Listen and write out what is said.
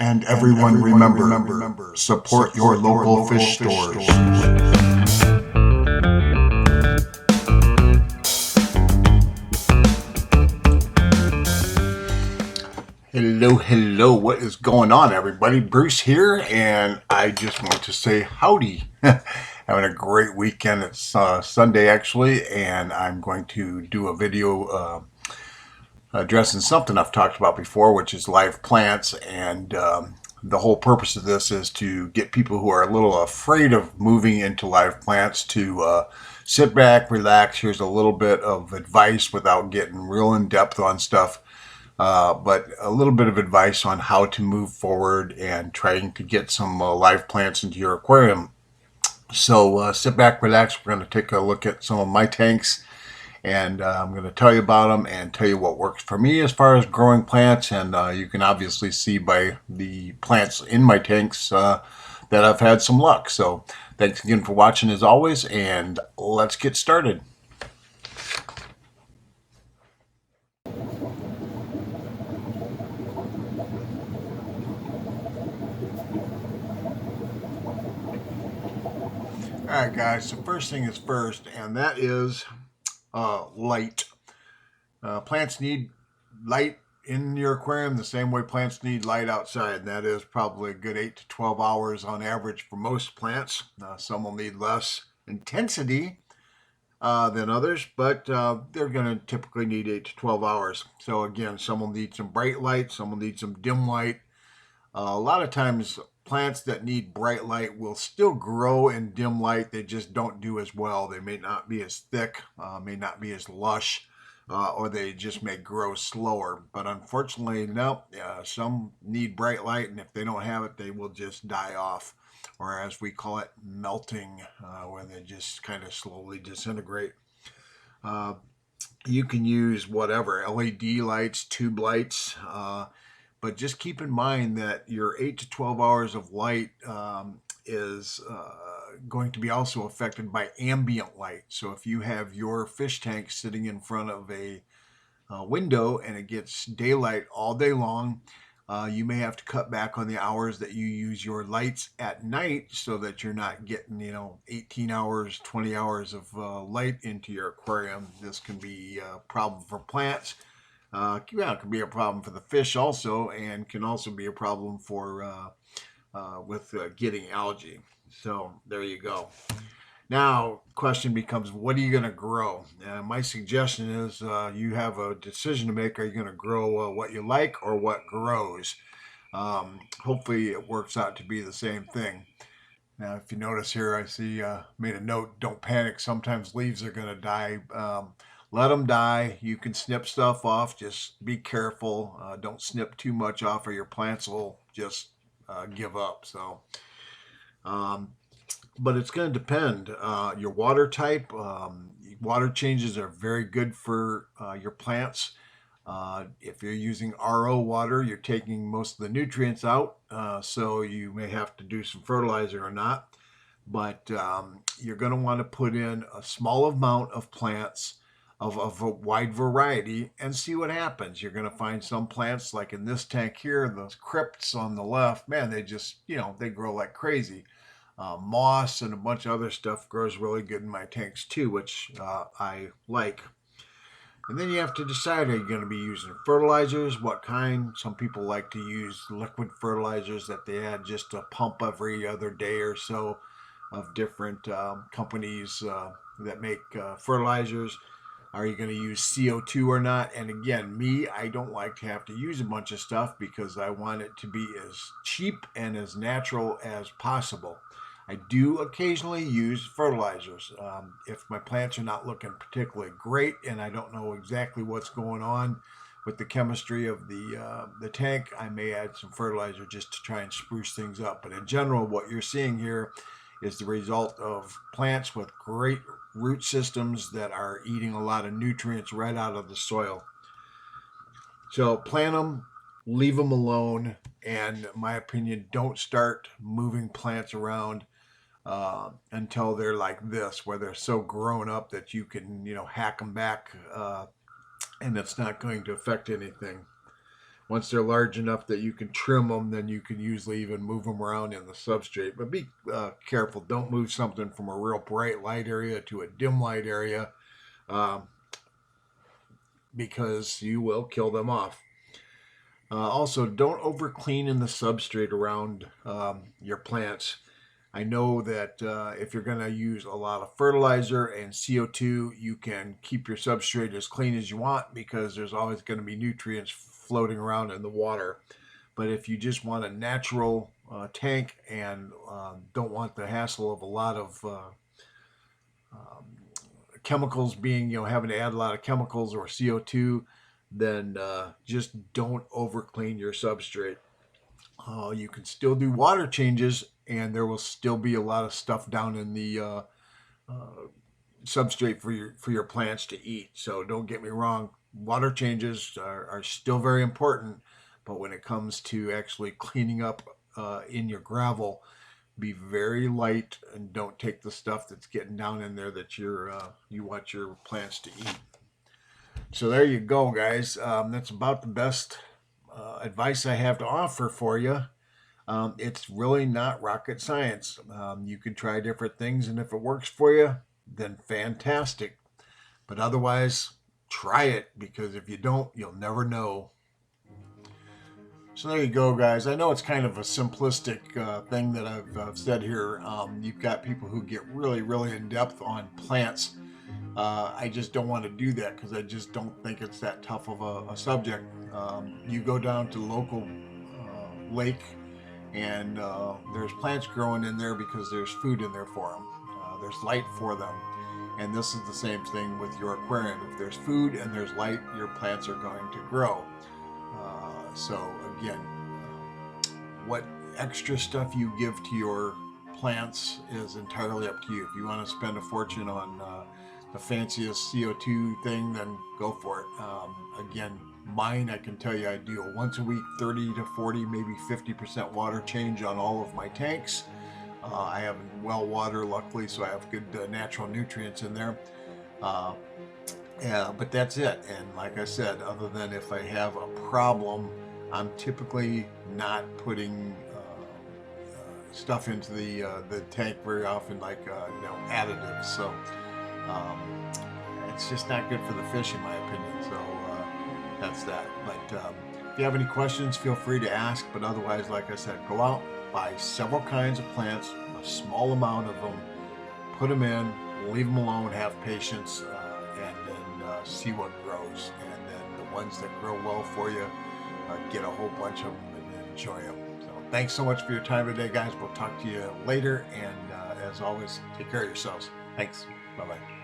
And everyone remember, support your local fish stores. Hello. What is going on, everybody? Bruce here, and I just want to say howdy. Having a great weekend. It's Sunday, actually, and I'm going to do a video addressing something I've talked about before, which is live plants. And the whole purpose of this is to get people who are a little afraid of moving into live plants to sit back, relax. Here's a little bit of advice without getting real in depth on stuff. But a little bit of advice on how to move forward and trying to get some live plants into your aquarium. So sit back, relax. We're going to take a look at some of my tanks, and I'm going to tell you about them and tell you what works for me as far as growing plants. And you can obviously see by the plants in my tanks that I've had some luck. So thanks again for watching as always, and let's get started. All right, guys, so first thing is first, and that is light. Plants need light in your aquarium the same way plants need light outside, and that is probably a good 8 to 12 hours on average for most plants. Some will need less intensity than others, but they're going to typically need 8 to 12 hours. So again, some will need some bright light, some will need some dim light. A lot of times plants that need bright light will still grow in dim light. They just don't do as well. They may not be as thick, may not be as lush, or they just may grow slower. But unfortunately, no, some need bright light, and if they don't have it, they will just die off, or as we call it, melting, where they just kind of slowly disintegrate. You can use whatever, LED lights, tube lights, but just keep in mind that your 8 to 12 hours of light is going to be also affected by ambient light. So if you have your fish tank sitting in front of a window and it gets daylight all day long, you may have to cut back on the hours that you use your lights at night so that you're not getting, 18 hours, 20 hours of light into your aquarium. This can be a problem for plants. It can be a problem for the fish also, and can also be a problem for with getting algae. So there you go. Now, question becomes, what are you going to grow? My suggestion is you have a decision to make. Are you going to grow what you like or what grows? Hopefully it works out to be the same thing. Now, if you notice here, I see made a note, don't panic. Sometimes leaves are going to die. Let them die. You can snip stuff off. Just be careful. Don't snip too much off or your plants will just give up. So, but it's going to depend. Your water type. Water changes are very good for your plants. If you're using RO water, you're taking most of the nutrients out, so you may have to do some fertilizer or not. But you're going to want to put in a small amount of plants of a wide variety and see what happens. You're going to find some plants, like in this tank here, those crypts on the left, man, they just, they grow like crazy. Moss and a bunch of other stuff grows really good in my tanks too, which I like. And then you have to decide, are you going to be using fertilizers? What kind? Some people like to use liquid fertilizers that they add just a pump every other day or so of different companies that make fertilizers. Are you going to use CO2 or not? And again, me, I don't like to have to use a bunch of stuff because I want it to be as cheap and as natural as possible. I do occasionally use fertilizers. If my plants are not looking particularly great and I don't know exactly what's going on with the chemistry of the tank, I may add some fertilizer just to try and spruce things up. But in general, what you're seeing here is the result of plants with great root systems that are eating a lot of nutrients right out of the soil. So plant them, leave them alone, and in my opinion, don't start moving plants around until they're like this, where they're so grown up that you can, hack them back and it's not going to affect anything. Once they're large enough that you can trim them, then you can usually even move them around in the substrate. But be careful. Don't move something from a real bright light area to a dim light area, um, because you will kill them off. Also, don't over clean in the substrate around your plants. I know that if you're going to use a lot of fertilizer and CO2, you can keep your substrate as clean as you want because there's always going to be nutrients floating around in the water. But if you just want a natural tank and don't want the hassle of a lot of chemicals being, having to add a lot of chemicals or CO2, then just don't over clean your substrate. You can still do water changes, and there will still be a lot of stuff down in the substrate for your plants to eat. So don't get me wrong, water changes are still very important, but when it comes to actually cleaning up in your gravel, be very light and don't take the stuff that's getting down in there that you want your plants to eat. So there you go, guys. That's about the best advice I have to offer for you. It's really not rocket science. You can try different things, and if it works for you, then fantastic. But otherwise, try it, because if you don't, you'll never know. So there you go, guys. I know it's kind of a simplistic thing that I've said here. You've got people who get really, really in depth on plants. I just don't want to do that because I just don't think it's that tough of a subject. You go down to the local lake, and there's plants growing in there because there's food in there for them. There's light for them. And this is the same thing with your aquarium. If there's food and there's light, your plants are going to grow. So again, what extra stuff you give to your plants is entirely up to you. If you want to spend a fortune on the fanciest CO2 thing, then go for it. Again, mine, I can tell you, I do a once a week 30 to 40, maybe 50% water change on all of my tanks. I have well water, luckily, so I have good natural nutrients in there. Yeah, but that's it. And like I said, other than if I have a problem, I'm typically not putting stuff into the tank very often, like additives. So it's just not good for the fish, in my opinion. So that's that. But if you have any questions, feel free to ask. But otherwise, like I said, go out, buy several kinds of plants, a small amount of them, put them in, leave them alone, have patience, and then see what grows. And then the ones that grow well for you, get a whole bunch of them and enjoy them. So thanks so much for your time today, guys. We'll talk to you later. And as always, take care of yourselves. Thanks. Bye-bye.